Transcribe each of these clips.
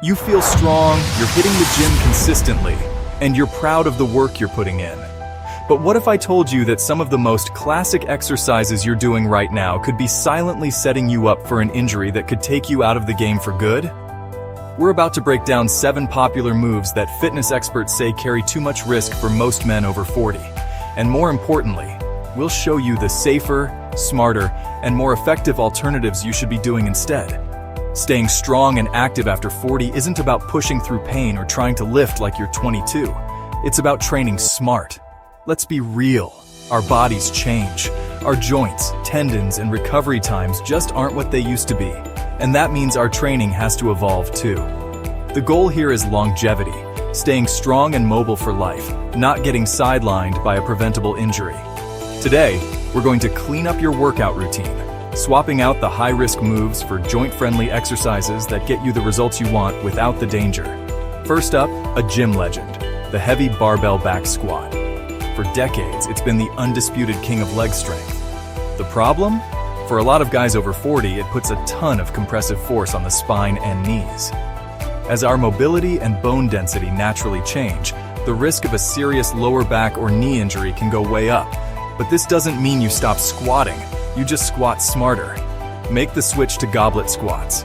You feel strong, you're hitting the gym consistently, and you're proud of the work you're putting in. But what if I told you that some of the most classic exercises you're doing right now could be silently setting you up for an injury that could take you out of the game for good? We're about to break down 7 popular moves that fitness experts say carry too much risk for most men over 40. And more importantly, we'll show you the safer, smarter, and more effective alternatives you should be doing instead. Staying strong and active after 40 isn't about pushing through pain or trying to lift like you're 22. It's about training smart. Let's be real. Our bodies change. Our joints, tendons, and recovery times just aren't what they used to be. And that means our training has to evolve too. The goal here is longevity, staying strong and mobile for life, not getting sidelined by a preventable injury. Today, we're going to clean up your workout routine, swapping out the high-risk moves for joint-friendly exercises that get you the results you want without the danger. First up, a gym legend, the heavy barbell back squat. For decades, it's been the undisputed king of leg strength. The problem? For a lot of guys over 40, it puts a ton of compressive force on the spine and knees. As our mobility and bone density naturally change, the risk of a serious lower back or knee injury can go way up. But this doesn't mean you stop squatting. You just squat smarter. Make the switch to goblet squats.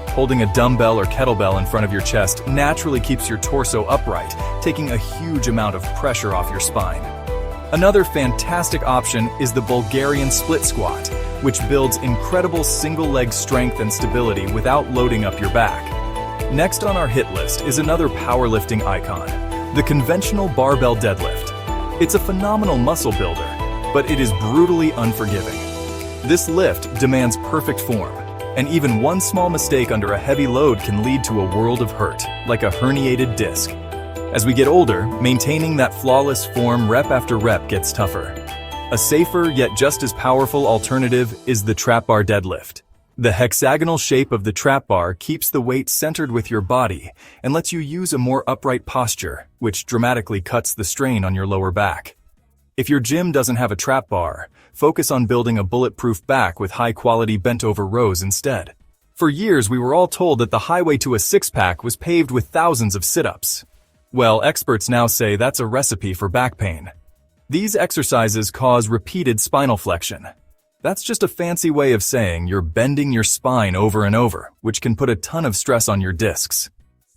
Holding a dumbbell or kettlebell in front of your chest naturally keeps your torso upright, taking a huge amount of pressure off your spine. Another fantastic option is the Bulgarian split squat, which builds incredible single-leg strength and stability without loading up your back. Next on our hit list is another powerlifting icon, the conventional barbell deadlift. It's a phenomenal muscle builder, but it is brutally unforgiving. This lift demands perfect form, and even one small mistake under a heavy load can lead to a world of hurt, like a herniated disc. As we get older, maintaining that flawless form rep after rep gets tougher. A safer yet just as powerful alternative is the trap bar deadlift. The hexagonal shape of the trap bar keeps the weight centered with your body and lets you use a more upright posture, which dramatically cuts the strain on your lower back. If your gym doesn't have a trap bar, focus on building a bulletproof back with high-quality bent-over rows instead. For years, we were all told that the highway to a six-pack was paved with thousands of sit-ups. Well, experts now say that's a recipe for back pain. These exercises cause repeated spinal flexion. That's just a fancy way of saying you're bending your spine over and over, which can put a ton of stress on your discs.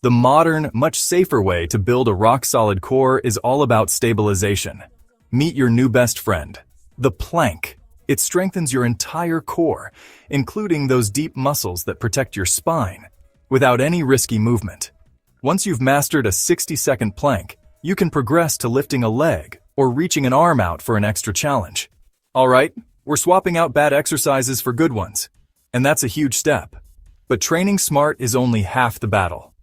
The modern, much safer way to build a rock-solid core is all about stabilization. Meet your new best friend, the plank. It strengthens your entire core, including those deep muscles that protect your spine, without any risky movement. Once you've mastered a 60-second plank, you can progress to lifting a leg or reaching an arm out for an extra challenge. All right, we're swapping out bad exercises for good ones, and that's a huge step. But training smart is only half the battle.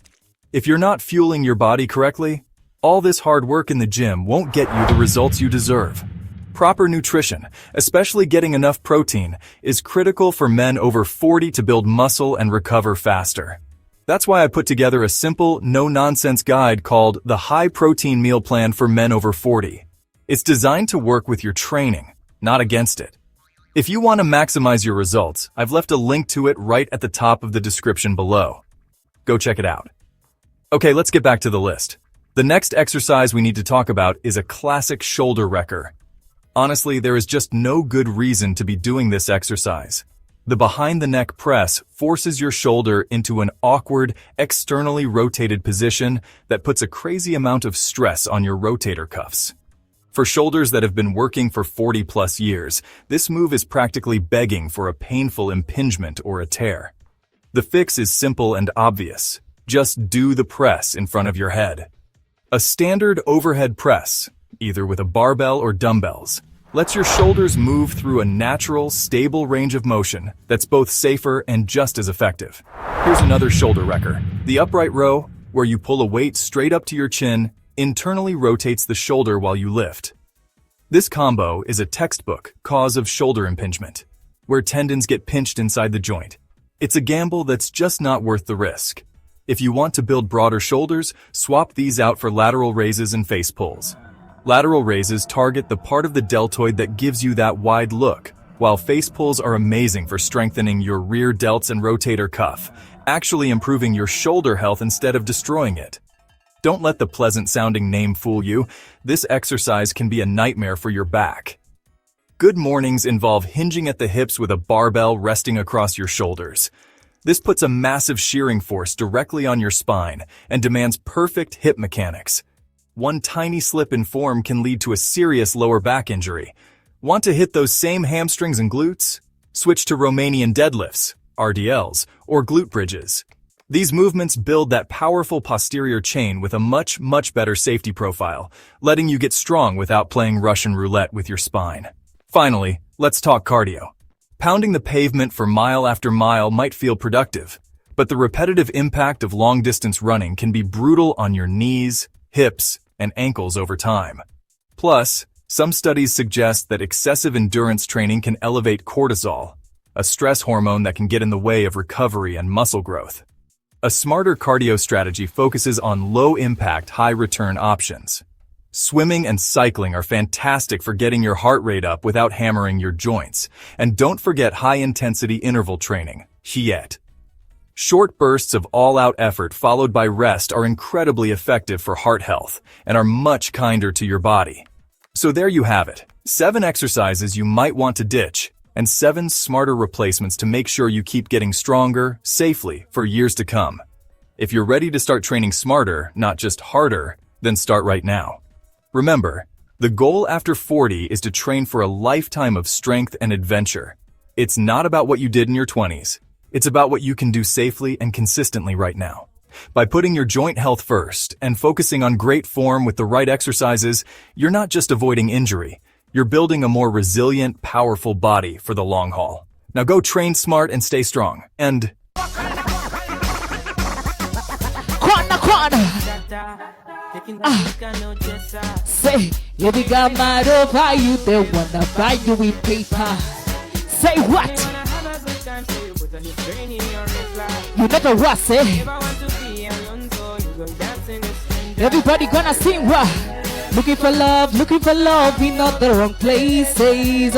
If you're not fueling your body correctly, all this hard work in the gym won't get you the results you deserve. Proper nutrition, especially getting enough protein, is critical for men over 40 to build muscle and recover faster. That's why I put together a simple, no-nonsense guide called the High Protein Meal Plan for Men Over 40. It's designed to work with your training, not against it. If you want to maximize your results, I've left a link to it right at the top of the description below. Go check it out. Okay, let's get back to the list. The next exercise we need to talk about is a classic shoulder wrecker. Honestly, there is just no good reason to be doing this exercise. The behind-the-neck press forces your shoulder into an awkward, externally rotated position that puts a crazy amount of stress on your rotator cuffs. For shoulders that have been working for 40-plus years, this move is practically begging for a painful impingement or a tear. The fix is simple and obvious. Just do the press in front of your head. A standard overhead press, either with a barbell or dumbbells, lets your shoulders move through a natural, stable range of motion that's both safer and just as effective. Here's another shoulder wrecker. The upright row, where you pull a weight straight up to your chin, internally rotates the shoulder while you lift. This combo is a textbook cause of shoulder impingement, where tendons get pinched inside the joint. It's a gamble that's just not worth the risk. If you want to build broader shoulders, swap these out for lateral raises and face pulls. Lateral raises target the part of the deltoid that gives you that wide look, while face pulls are amazing for strengthening your rear delts and rotator cuff, actually improving your shoulder health instead of destroying it. Don't let the pleasant-sounding name fool you. This exercise can be a nightmare for your back. Good mornings involve hinging at the hips with a barbell resting across your shoulders. This puts a massive shearing force directly on your spine and demands perfect hip mechanics. One tiny slip in form can lead to a serious lower back injury. Want to hit those same hamstrings and glutes? Switch to Romanian deadlifts, RDLs, or glute bridges. These movements build that powerful posterior chain with a much better safety profile, letting you get strong without playing Russian roulette with your spine. Finally, let's talk cardio. Pounding the pavement for mile after mile might feel productive, but the repetitive impact of long-distance running can be brutal on your knees, hips, and ankles over time. Plus, some studies suggest that excessive endurance training can elevate cortisol, a stress hormone that can get in the way of recovery and muscle growth. A smarter cardio strategy focuses on low-impact, high-return options. Swimming and cycling are fantastic for getting your heart rate up without hammering your joints. And don't forget high-intensity interval training, HIIT. Short bursts of all-out effort followed by rest are incredibly effective for heart health and are much kinder to your body. So there you have it, 7 exercises you might want to ditch, and 7 smarter replacements to make sure you keep getting stronger, safely, for years to come. If you're ready to start training smarter, not just harder, then start right now. Remember, the goal after 40 is to train for a lifetime of strength and adventure. It's not about what you did in your 20s. It's about what you can do safely and consistently right now. By putting your joint health first and focusing on great form with the right exercises, you're not just avoiding injury. You're building a more resilient, powerful body for the long haul. Now go train smart and stay strong. And... Say, you got mad over you, they wanna buy you with paper. Say what? You never what, say? Everybody gonna sing what? Looking for love in all the wrong places.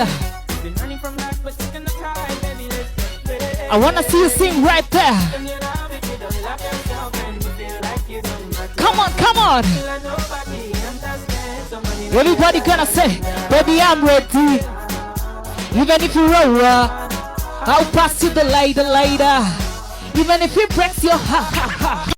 I wanna see you sing right there. Come on. Everybody gonna say, baby, I'm ready. Even if you roll, I'll pass you the lighter. Even if it breaks your heart.